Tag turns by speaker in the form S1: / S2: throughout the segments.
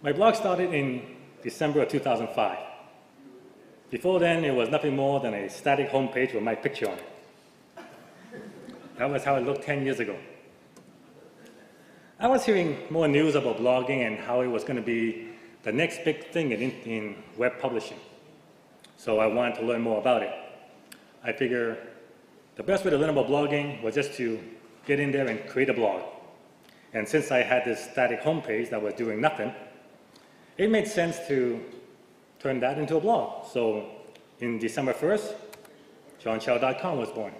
S1: My blog started in December of 2005. Before then, it was nothing more than a static homepage with my picture on it. That was how it looked 10 years ago. I was hearing more news about blogging and how it was going to be the next big thing in web publishing. So I wanted to learn more about it. I figured the best way to learn about blogging was just to get in there and create a blog. And since I had this static homepage that was doing nothing, it made sense to turn that into a blog. So in December 1st, Chow.com was born.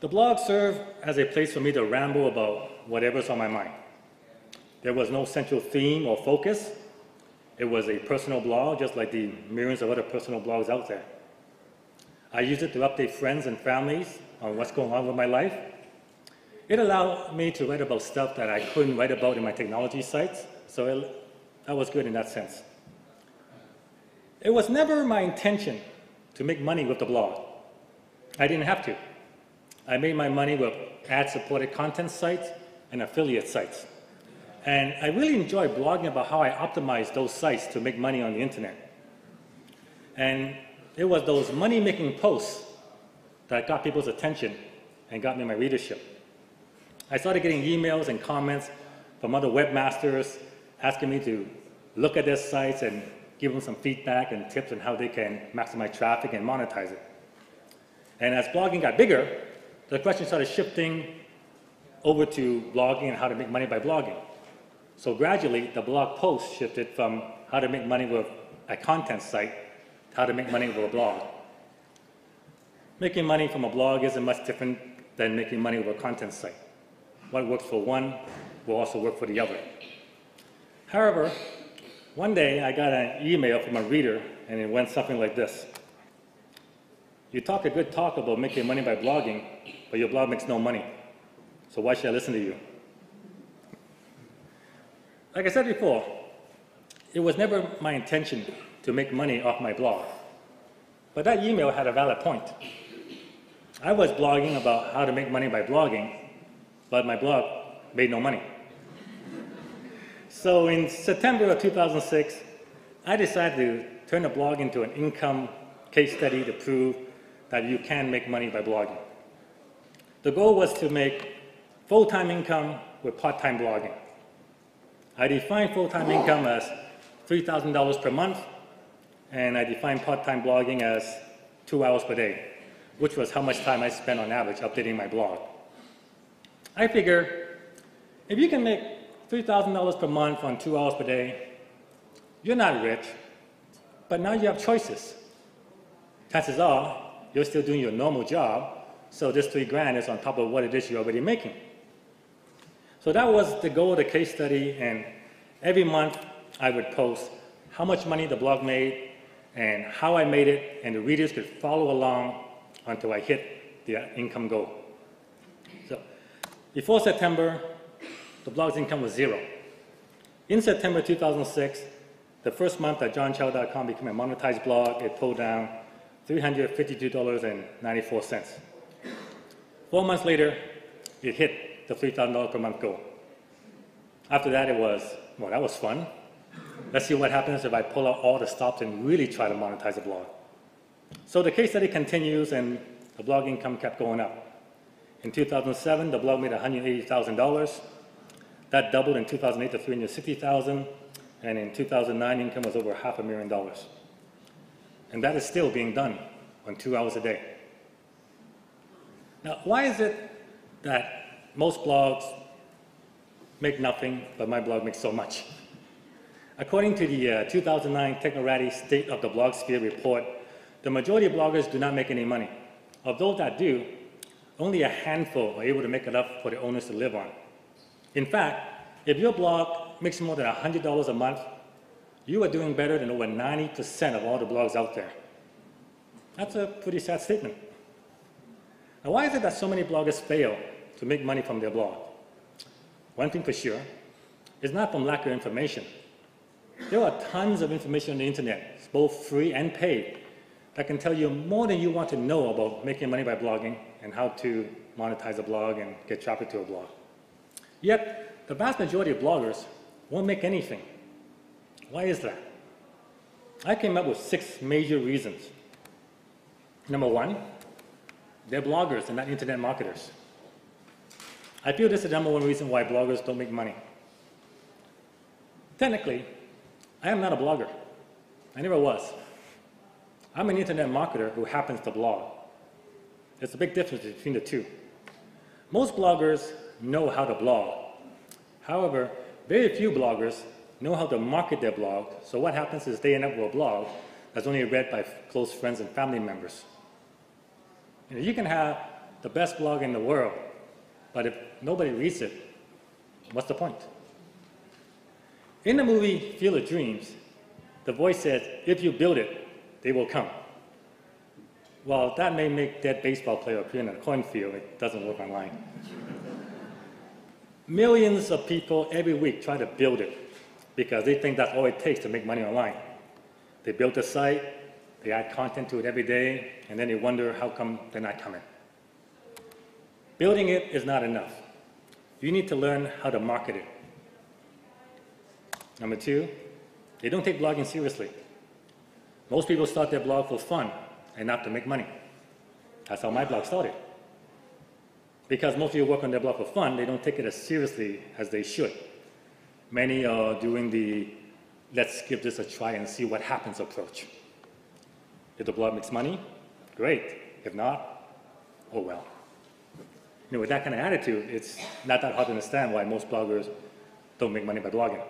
S1: The blog served as a place for me to ramble about whatever's on my mind. There was no central theme or focus. It was a personal blog, just like the millions of other personal blogs out there. I used it to update friends and families on what's going on with my life. It allowed me to write about stuff that I couldn't write about in my technology sites, so that was good in that sense. It was never my intention to make money with the blog. I didn't have to. I made my money with ad-supported content sites and affiliate sites. And I really enjoy blogging about how I optimize those sites to make money on the internet. And it was those money-making posts that got people's attention and got me my readership. I started getting emails and comments from other webmasters asking me to look at their sites and give them some feedback and tips on how they can maximize traffic and monetize it. And as blogging got bigger, the question started shifting over to blogging and how to make money by blogging. So gradually, the blog post shifted from how to make money with a content site to how to make money with a blog. Making money from a blog isn't much different than making money with a content site. What works for one will also work for the other. However, one day I got an email from a reader, and it went something like this. You talk a good talk about making money by blogging, but your blog makes no money. So why should I listen to you? Like I said before, it was never my intention to make money off my blog. But that email had a valid point. I was blogging about how to make money by blogging, but my blog made no money. So in September of 2006, I decided to turn the blog into an income case study to prove that you can make money by blogging. The goal was to make full-time income with part-time blogging. I defined full-time income as $3,000 per month, and I defined part-time blogging as 2 hours per day, which was how much time I spent on average updating my blog. I figure if you can make $3,000 per month on 2 hours per day, you're not rich, but now you have choices. Chances are you're still doing your normal job, so this $3,000 is on top of what it is you're already making. So that was the goal of the case study, and every month I would post how much money the blog made and how I made it, and the readers could follow along until I hit the income goal. So before September, the blog's income was zero. In September 2006, the first month that johnchow.com became a monetized blog, it pulled down $352.94. 4 months later, it hit the $3,000 per month goal. After that, it was, well, that was fun. Let's see what happens if I pull out all the stops and really try to monetize a blog. So the case study continues, and the blog income kept going up. In 2007, the blog made $180,000. That doubled in 2008 to $360,000, and in 2009, income was over $500,000. And that is still being done on 2 hours a day. Now, why is it that most blogs make nothing, but my blog makes so much? According to the 2009 Technorati State of the Blogsphere report, the majority of bloggers do not make any money. Of those that do, only a handful are able to make enough for the owners to live on. In fact, if your blog makes more than $100 a month, you are doing better than over 90% of all the blogs out there. That's a pretty sad statement. Now, why is it that so many bloggers fail to make money from their blog? One thing for sure, it's not from lack of information. There are tons of information on the internet, both free and paid, that can tell you more than you want to know about making money by blogging and how to monetize a blog and get traffic to a blog. Yet, the vast majority of bloggers won't make anything. Why is that? I came up with 6 major reasons. Number 1, they're bloggers and not internet marketers. I feel this is the number 1 reason why bloggers don't make money. Technically, I am not a blogger. I never was. I'm an internet marketer who happens to blog. There's a big difference between the two. Most bloggers know how to blog. However, very few bloggers know how to market their blog, so what happens is they end up with a blog that's only read by close friends and family members. You can have the best blog in the world, but if nobody reads it, what's the point? In the movie Field of Dreams, the voice says, if you build it, they will come. Well, that may make dead baseball player appear in a cornfield. It doesn't work online. Millions of people every week try to build it because they think that's all it takes to make money online. They build a site, they add content to it every day, and then they wonder how come they're not coming. Building it is not enough. You need to learn how to market it. Number 2, they don't take blogging seriously. Most people start their blog for fun and not to make money. That's how my blog started. Because most people work on their blog for fun, they don't take it as seriously as they should. Many are doing the let's give this a try and see what happens approach. If the blog makes money, great. If not, oh well. With that kind of attitude, it's not that hard to understand why most bloggers don't make money by blogging.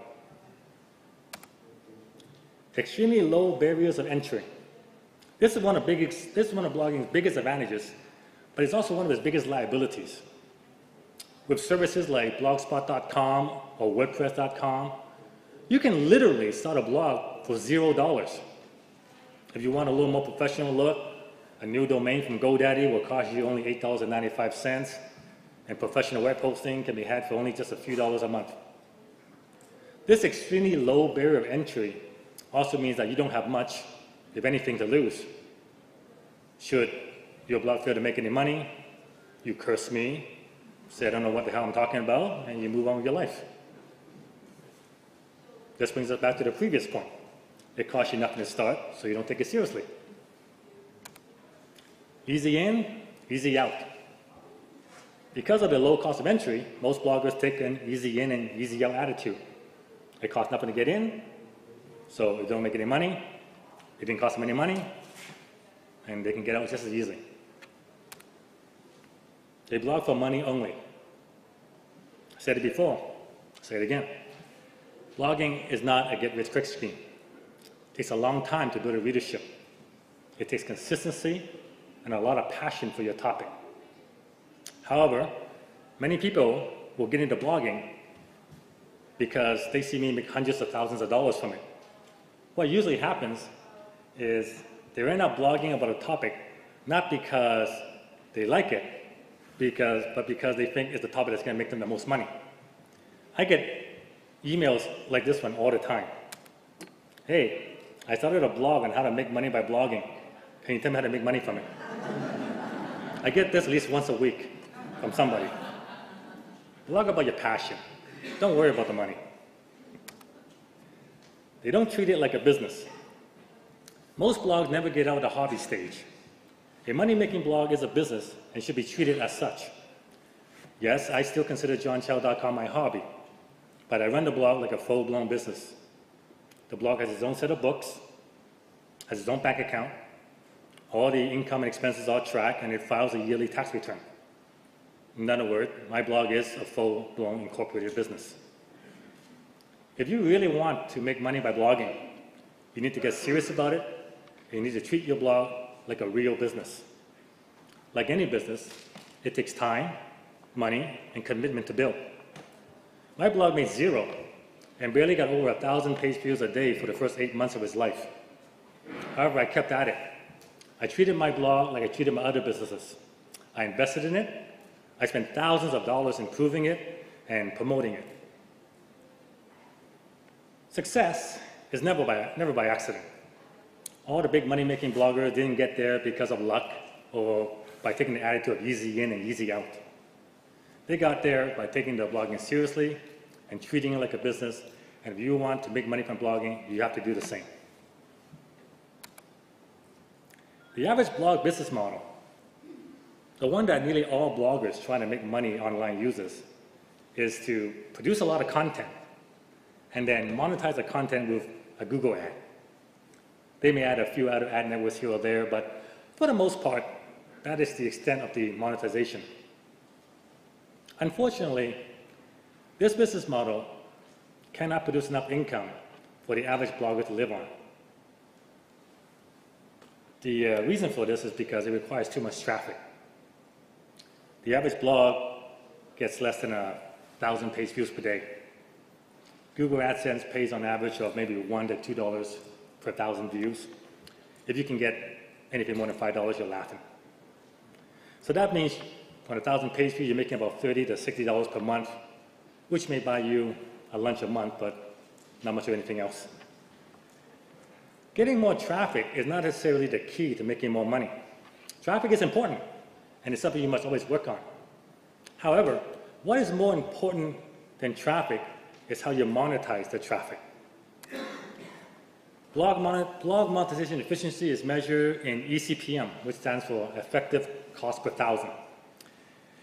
S1: Extremely low barriers of entry. This is one of blogging's biggest advantages, but it's also one of its biggest liabilities. With services like blogspot.com or wordpress.com, you can literally start a blog for $0. If you want a little more professional look, a new domain from GoDaddy will cost you only $8.95, and professional web hosting can be had for only just a few dollars a month. This extremely low barrier of entry also means that you don't have much, if anything, to lose. Should your blog fail to make any money, you curse me, say I don't know what the hell I'm talking about, and you move on with your life. This brings us back to the previous point. It costs you nothing to start, so you don't take it seriously. Easy in, easy out. Because of the low cost of entry, most bloggers take an easy in and easy out attitude. It costs nothing to get in, so they don't make any money, it didn't cost them any money, and they can get out just as easily. They blog for money only. I said it before, I'll say it again. Blogging is not a get-rich-quick scheme. It takes a long time to build a readership. It takes consistency and a lot of passion for your topic. However, many people will get into blogging because they see me make hundreds of thousands of dollars from it. What usually happens is they end up blogging about a topic not because they like it, but because they think it's the topic that's going to make them the most money. I get emails like this one all the time. Hey, I started a blog on how to make money by blogging. Can you tell me how to make money from it? I get this at least once a week from somebody. Blog about your passion. Don't worry about the money. They don't treat it like a business. Most blogs never get out of the hobby stage. A money-making blog is a business and should be treated as such. Yes, I still consider johnchow.com my hobby, but I run the blog like a full-blown business. The blog has its own set of books, has its own bank account, all the income and expenses are tracked, and it files a yearly tax return. In other words, my blog is a full-blown incorporated business. If you really want to make money by blogging, you need to get serious about it, and you need to treat your blog like a real business. Like any business, it takes time, money, and commitment to build. My blog made $0 and barely got over 1,000 page views a day for the first 8 months of its life. However, I kept at it. I treated my blog like I treated my other businesses. I invested in it. I spent thousands of dollars improving it and promoting it. Success is never by accident. All the big money-making bloggers didn't get there because of luck or by taking the attitude of easy in and easy out. They got there by taking their blogging seriously and treating it like a business And if you want to make money from blogging, you have to do the same. The average blog business model, the one that nearly all bloggers trying to make money online uses, is to produce a lot of content and then monetize the content with a Google ad. They may add a few other ad networks here or there, but for the most part, that is the extent of the monetization. Unfortunately, this business model cannot produce enough income for the average blogger to live on. The reason for this is because it requires too much traffic. The average blog gets less than 1,000 page views per day. Google AdSense pays on average of maybe $1 to $2 per 1,000 views. If you can get anything more than $5, you're laughing. So that means on 1,000 page views, you're making about $30 to $60 per month, which may buy you a lunch a month, but not much of anything else. Getting more traffic is not necessarily the key to making more money. Traffic is important, and it's something you must always work on. However, what is more important than traffic is how you monetize the traffic. Blog monetization efficiency is measured in eCPM, which stands for effective cost per thousand.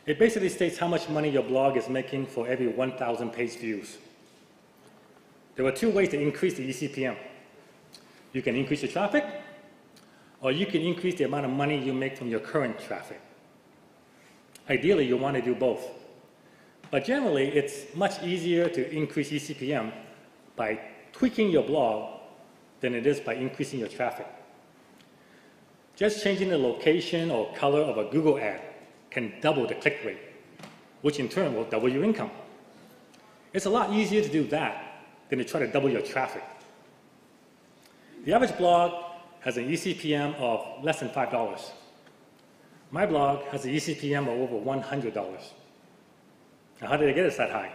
S1: It basically states how much money your blog is making for every 1,000 page views. There are two ways to increase the eCPM. You can increase your traffic, or you can increase the amount of money you make from your current traffic. Ideally, you want to do both. But generally, it's much easier to increase eCPM by tweaking your blog than it is by increasing your traffic. Just changing the location or color of a Google ad can double the click rate, which in turn will double your income. It's a lot easier to do that than to try to double your traffic. The average blog has an eCPM of less than $5. My blog has an eCPM of over $100. Now, how did I get it that high?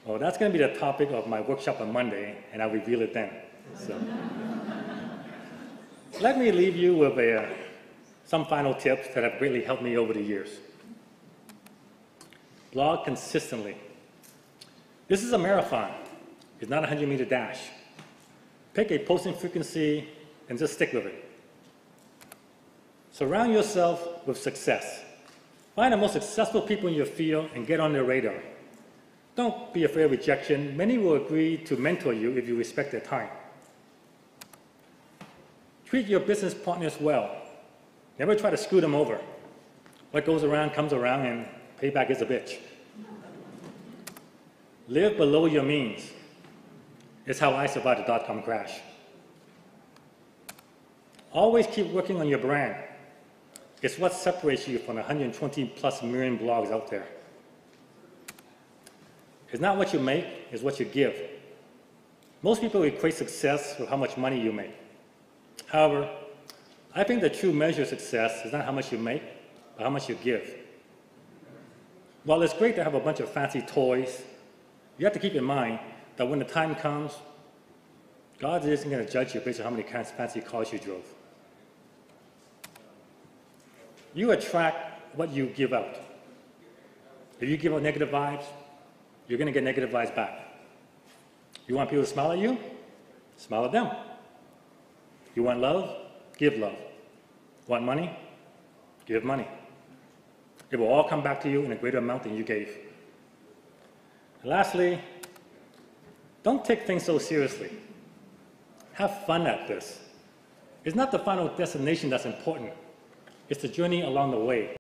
S1: Well, that's going to be the topic of my workshop on Monday, and I'll reveal it then. So, let me leave you with some final tips that have greatly helped me over the years. Blog consistently. This is a marathon. It's not a 100-meter dash. Pick a posting frequency and just stick with it. Surround yourself with success. Find the most successful people in your field and get on their radar. Don't be afraid of rejection. Many will agree to mentor you if you respect their time. Treat your business partners well. Never try to screw them over. What goes around comes around, and payback is a bitch. Live below your means. It's how I survived the dot-com crash. Always keep working on your brand. It's what separates you from the 120+ million blogs out there. It's not what you make, it's what you give. Most people equate success with how much money you make. However, I think the true measure of success is not how much you make, but how much you give. While it's great to have a bunch of fancy toys, you have to keep in mind that when the time comes, God isn't going to judge you based on how many fancy cars you drove. You attract what you give out. If you give out negative vibes, you're going to get negative vibes back. You want people to smile at you? Smile at them. You want love? Give love. Want money? Give money. It will all come back to you in a greater amount than you gave. And lastly, don't take things so seriously. Have fun at this. It's not the final destination that's important. It's the journey along the way.